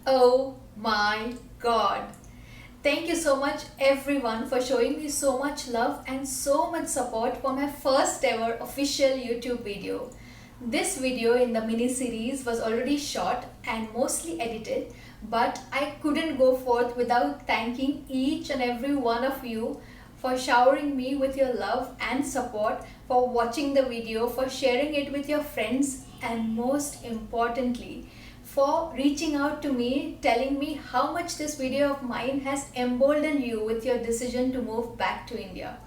Oh my god. Thank you so much everyone for showing me so much love and so much support for my first ever official YouTube video. This video in the mini series was already shot and mostly edited, but I couldn't go forth without thanking each and every one of you for showering me with your love and support, for watching the video, for sharing it with your friends, and most importantly, for reaching out to me, telling me how much this video of mine has emboldened you with your decision to move back to India.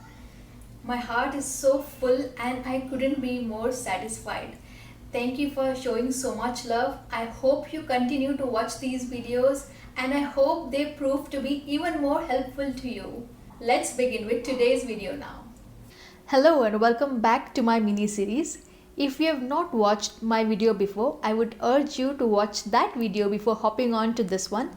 My heart is so full and I couldn't be more satisfied. Thank you for showing so much love. I hope you continue to watch these videos and I hope they prove to be even more helpful to you. Let's begin with today's video now. Hello and welcome back to my mini series. If you have not watched my video before, I would urge you to watch that video before hopping on to this one.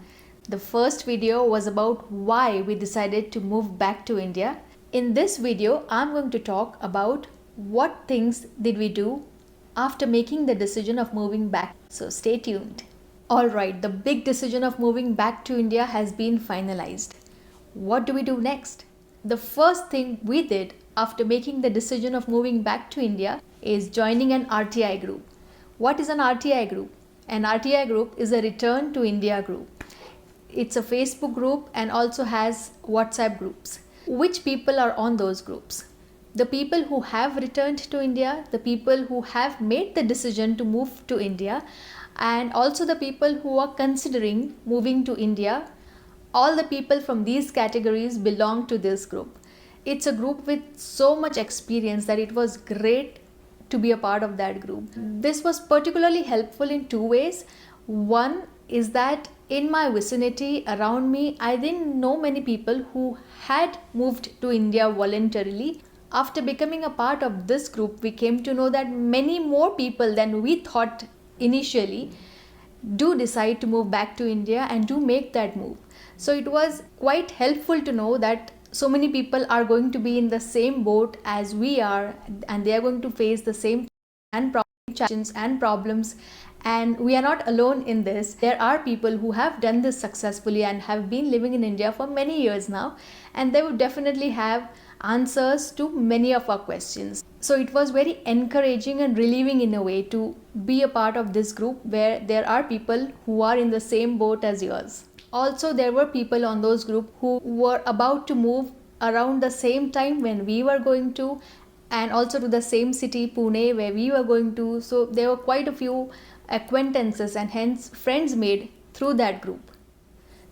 The first video was about why we decided to move back to India. In this video, I'm going to talk about what things did we do after making the decision of moving back. So stay tuned. Alright, the big decision of moving back to India has been finalized. What do we do next? The first thing we did after making the decision of moving back to India is joining an RTI group. What is an RTI group? An RTI group is a Return to India group. It's a Facebook group and also has WhatsApp groups. Which people are on those groups? The people who have returned to India, the people who have made the decision to move to India, and also the people who are considering moving to India. All the people from these categories belong to this group. It's a group with so much experience that it was great to be a part of that group. This was particularly helpful in two ways. One is that in my vicinity around me, I didn't know many people who had moved to India voluntarily. After becoming a part of this group, we came to know that many more people than we thought initially do decide to move back to India and do make that move. So it was quite helpful to know that so many people are going to be in the same boat as we are and they are going to face the same challenges and problems, and we are not alone in this. There are people who have done this successfully and have been living in India for many years now, and they would definitely have answers to many of our questions. So it was very encouraging and relieving in a way to be a part of this group where there are people who are in the same boat as yours. Also, there were people on those group who were about to move around the same time when we were going to, and also to the same city, Pune, where we were going to. So there were quite a few acquaintances and hence friends made through that group.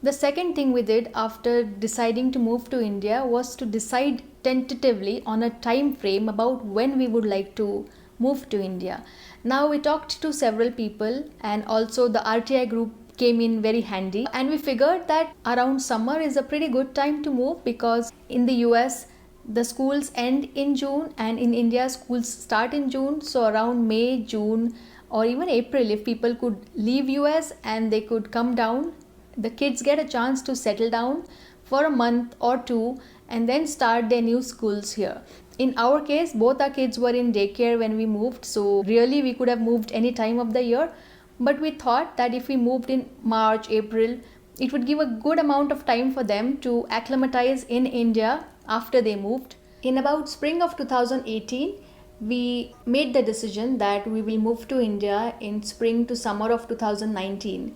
The second thing we did after deciding to move to India was to decide tentatively on a time frame about when we would like to move to India. Now we talked to several people and also the RTI group came in very handy, and we figured that around summer is a pretty good time to move because in the US the schools end in June and in India schools start in June. So around May, June or even April, if people could leave US and they could come down, the kids get a chance to settle down for a month or two and then start their new schools here. In our case, both our kids were in daycare when we moved, so really we could have moved any time of the year. But we thought that if we moved in March, April, it would give a good amount of time for them to acclimatize in India after they moved. In about spring of 2018, we made the decision that we will move to India in spring to summer of 2019.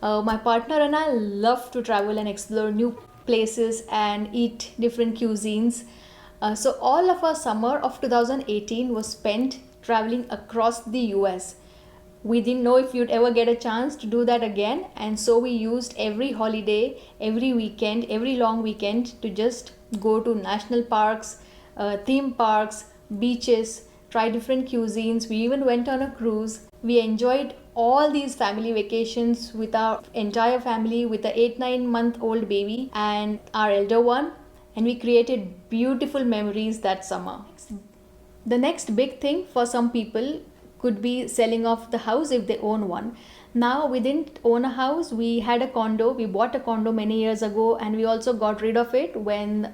My partner and I love to travel and explore new places and eat different cuisines. So all of our summer of 2018 was spent traveling across the US. We didn't know if you'd ever get a chance to do that again, and so we used every holiday, every weekend, every long weekend to just go to national parks, theme parks, beaches, try different cuisines. We even went on a cruise. We enjoyed all these family vacations with our entire family, with the 8-9 month old baby and our elder one, and we created beautiful memories that summer. The next big thing for some people could be selling off the house if they own one. Now we didn't own a house, we had a condo. We bought a condo many years ago and we also got rid of it when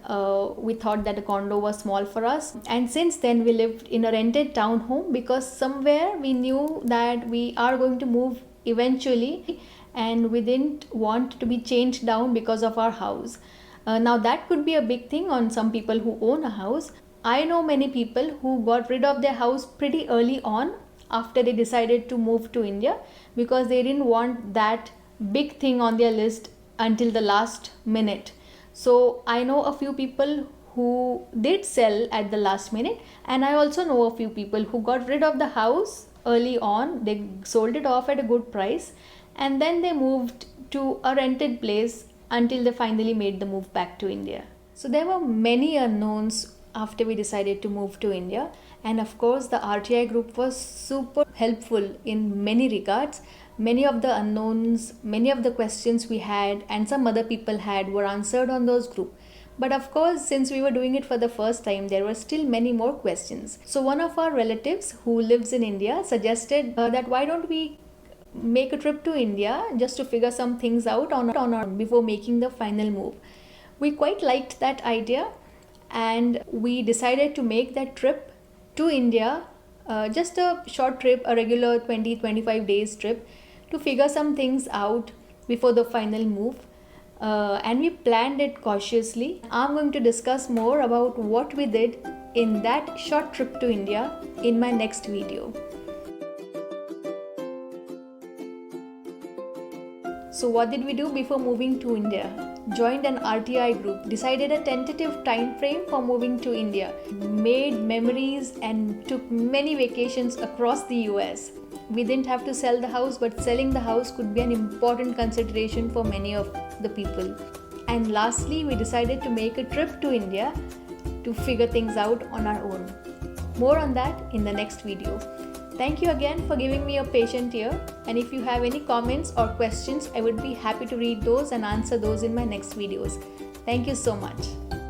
we thought that a condo was small for us. And since then we lived in a rented townhome because somewhere we knew that we are going to move eventually, and we didn't want to be changed down because of our house. Now that could be a big thing on some people who own a house. I know many people who got rid of their house pretty early on after they decided to move to India, because they didn't want that big thing on their list until the last minute. So I know a few people who did sell at the last minute, and I also know a few people who got rid of the house early on. They sold it off at a good price, and then they moved to a rented place until they finally made the move back to India. So there were many unknowns after we decided to move to India, and of course the RTI group was super helpful in many regards. Many of the unknowns, many of the questions we had and some other people had were answered on those group. But of course, since we were doing it for the first time, there were still many more questions. So one of our relatives who lives in India suggested that why don't we make a trip to India just to figure some things out on our before making the final move. We quite liked that idea, and we decided to make that trip to India, just a short trip, a regular 20-25 days trip, to figure some things out before the final move. And we planned it cautiously. I'm going to discuss more about what we did in that short trip to India in my next video. So what did we do before moving to India? Joined an RTI group, decided a tentative time frame for moving to India, made memories and took many vacations across the US. We didn't have to sell the house, but selling the house could be an important consideration for many of the people. And lastly, we decided to make a trip to India to figure things out on our own. More on that in the next video. Thank you again for giving me a patient ear, and if you have any comments or questions, I would be happy to read those and answer those in my next videos. Thank you so much.